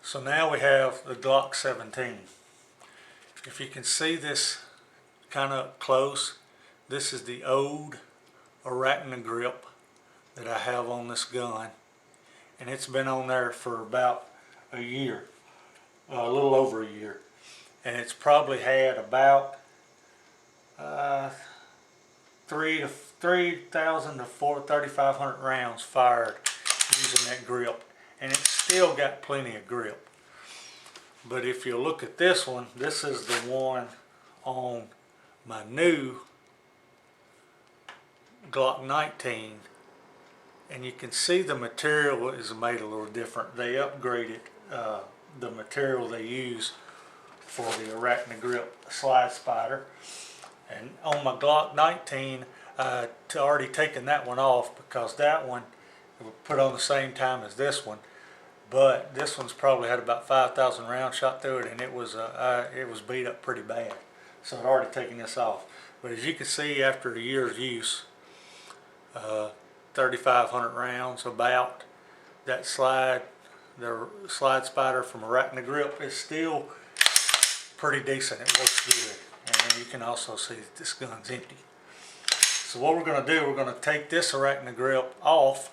So now we have the Glock 17. If you can see this kind of close, this is the old ArachniGRIP that I have on this gun, and it's been on there for about a year, a little over a year, and it's probably had about 3,000 to 3,500 rounds fired using that grip, and it's still got plenty of grip. But if you look at this one, this is the one on my new Glock 19, and you can see the material is made a little different. They upgraded the material they use for the ArachniGRIP slide spider. And on my Glock 19, I already taken that one off because that one was put on the same time as this one. But this one's probably had about 5,000 rounds shot through it, and it was beat up pretty bad. So I'd already taken this off. But as you can see, after a year's use, 3,500 rounds about, that the slide spider from ArachniGRIP is still pretty decent. It works good. And you can also see that this gun's empty. So what we're going to do, we're going to take this ArachniGRIP off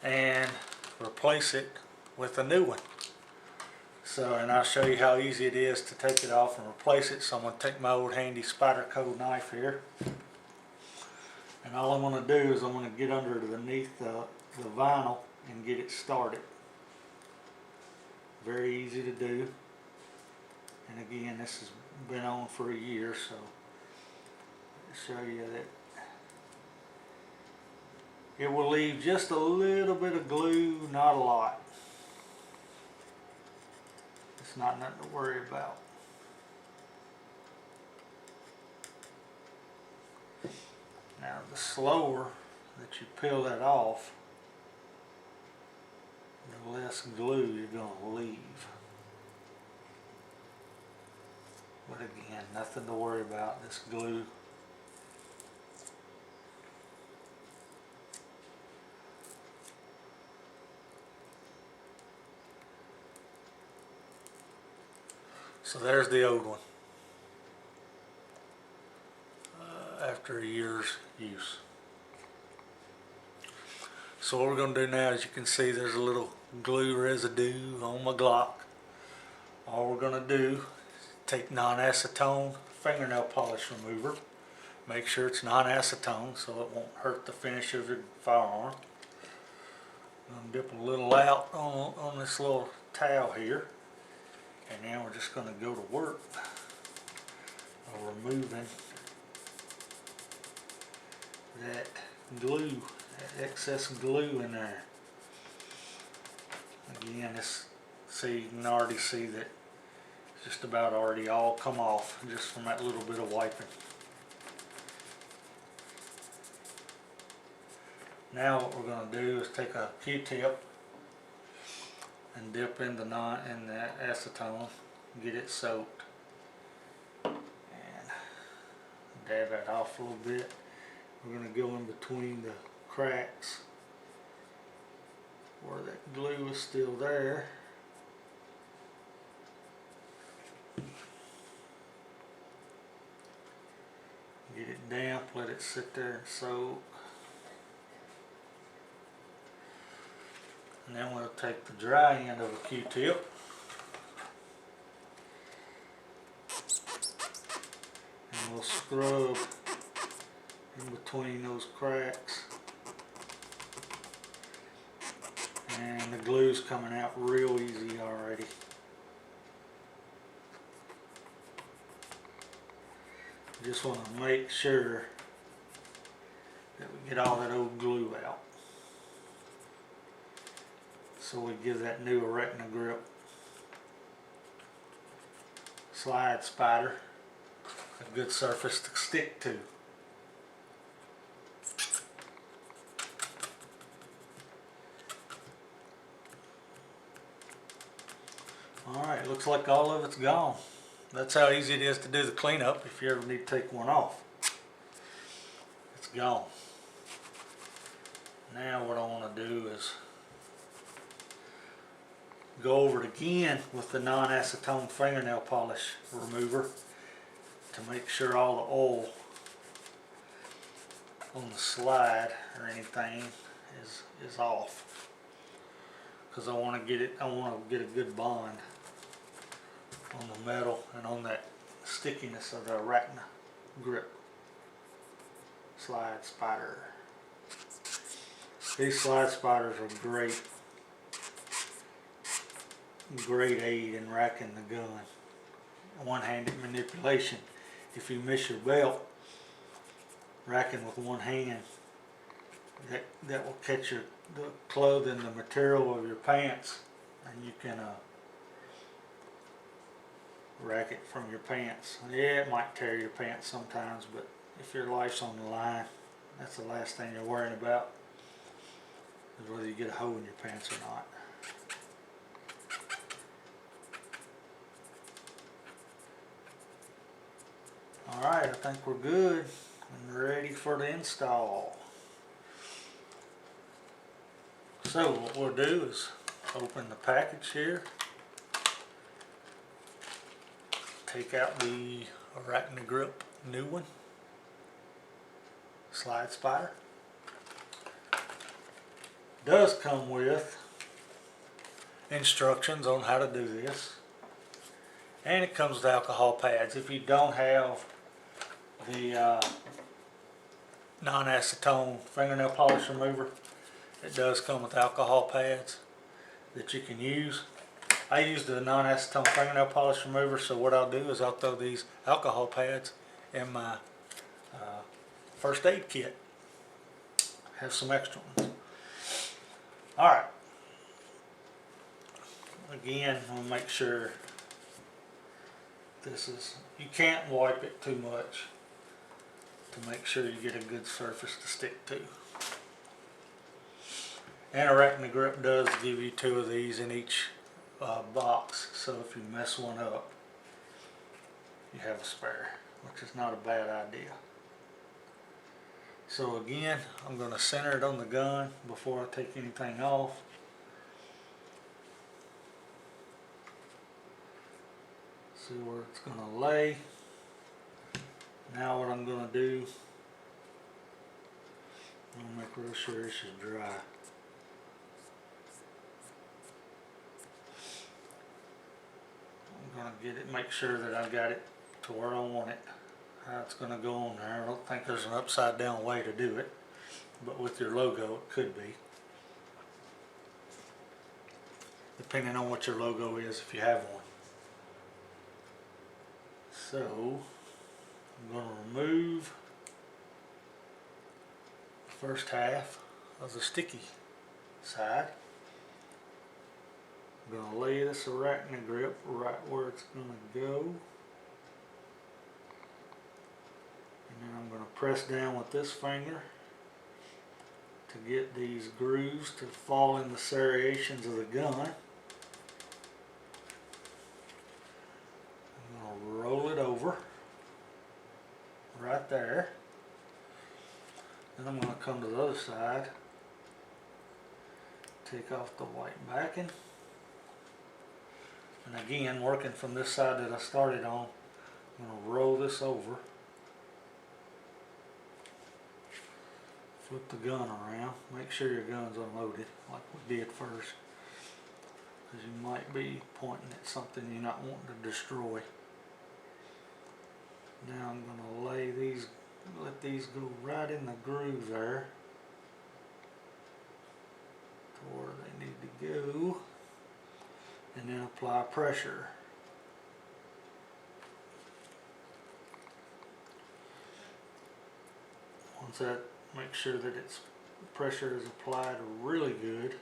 and replace it with a new one. So, and I'll show you how easy it is to take it off and replace it. So I'm going to take my old handy Spyderco knife here, and all I'm going to do is I'm going to get underneath the vinyl and get it started. Very easy to do. And again, this has been on for a year, so I'll show you that it will leave just a little bit of glue, not a lot. It's not nothing to worry about. Now the slower that you peel that off, the less glue you're going to leave. But again, nothing to worry about, this glue. So there's the old one, after a year's use. So what we're going to do now, as you can see, there's a little glue residue on my Glock. All we're going to do is take non-acetone fingernail polish remover. Make sure it's non-acetone so it won't hurt the finish of your firearm. I'm going to dip a little out on this little towel here. And now we're just going to go to work of removing that glue, that excess glue in there. Again, you can already see that it's just about already all come off just from that little bit of wiping. Now what we're going to do is take a Q-tip and dip in the acetone, get it soaked, and dab that off a little bit. We're going to go in between the cracks where that glue is still there. Get it damp, let it sit there and soak. And then we'll take the dry end of a Q-tip and we'll scrub in between those cracks. And the glue's coming out real easy already. Just want to make sure that we get all that old glue out, so we give that new ArachniGRIP slide spider a good surface to stick to. Alright, looks like all of it's gone. That's how easy it is to do the cleanup if you ever need to take one off. It's gone. Now what I want to do is go over it again with the non-acetone fingernail polish remover to make sure all the oil on the slide or anything is off, because I want to get a good bond on the metal and on that stickiness of the ArachniGRIP slide spider. These slide spiders are great aid in racking the gun. One-handed manipulation. If you miss your belt racking with one hand, that will catch the clothing, the material of your pants, and you can rack it from your pants. Yeah, it might tear your pants sometimes, but if your life's on the line, that's the last thing you're worrying about, is whether you get a hole in your pants or not. Alright, I think we're good and ready for the install. So what we'll do is open the package here, take out the ArachniGRIP new one, slide spider. Does come with instructions on how to do this, and it comes with alcohol pads. If you don't have the non-acetone fingernail polish remover, it does come with alcohol pads that you can use. I use the non-acetone fingernail polish remover, so what I'll do is I'll throw these alcohol pads in my first aid kit. Have some extra ones. Alright, again, I'll make sure you can't wipe it too much to make sure you get a good surface to stick to. And ArachniGRIP does give you 2 of these in each box, so if you mess one up, you have a spare, which is not a bad idea. So again, I'm going to center it on the gun before I take anything off. See where it's going to lay. Now what I'm going to do, I'm going to make real sure this is dry. I'm going to get it, make sure that I got it to where I want it. How it's going to go on there. I don't think there's an upside down way to do it, but with your logo it could be, depending on what your logo is, if you have one. So I'm going to remove the first half of the sticky side. I'm going to lay this ArachniGRIP right where it's going to go. And then I'm going to press down with this finger to get these grooves to fall in the serrations of the gun. I'm going to roll it over right there. Then I'm going to come to the other side, take off the white backing, and again, working from this side that I started on, I'm going to roll this over. Flip the gun around, make sure your gun's unloaded like we did first, because you might be pointing at something you're not wanting to destroy. Now I'm going to lay these, let these go right in the groove there to where they need to go, and then apply pressure. Once that, make sure that its pressure is applied really good.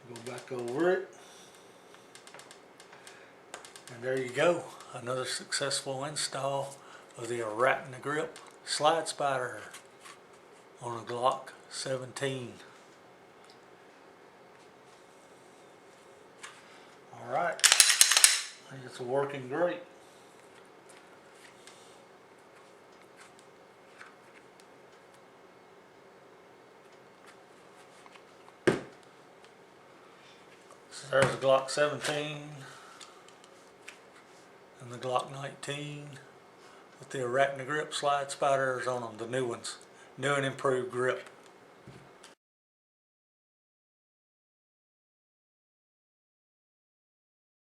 Go back over it. And there you go. Another successful install of the ArachniGRIP slide spider on a Glock 17. Alright. I think it's working great. So there's the Glock 17 and the Glock 19 with the ArachniGRIP slide spiders on them, the new ones, new and improved grip.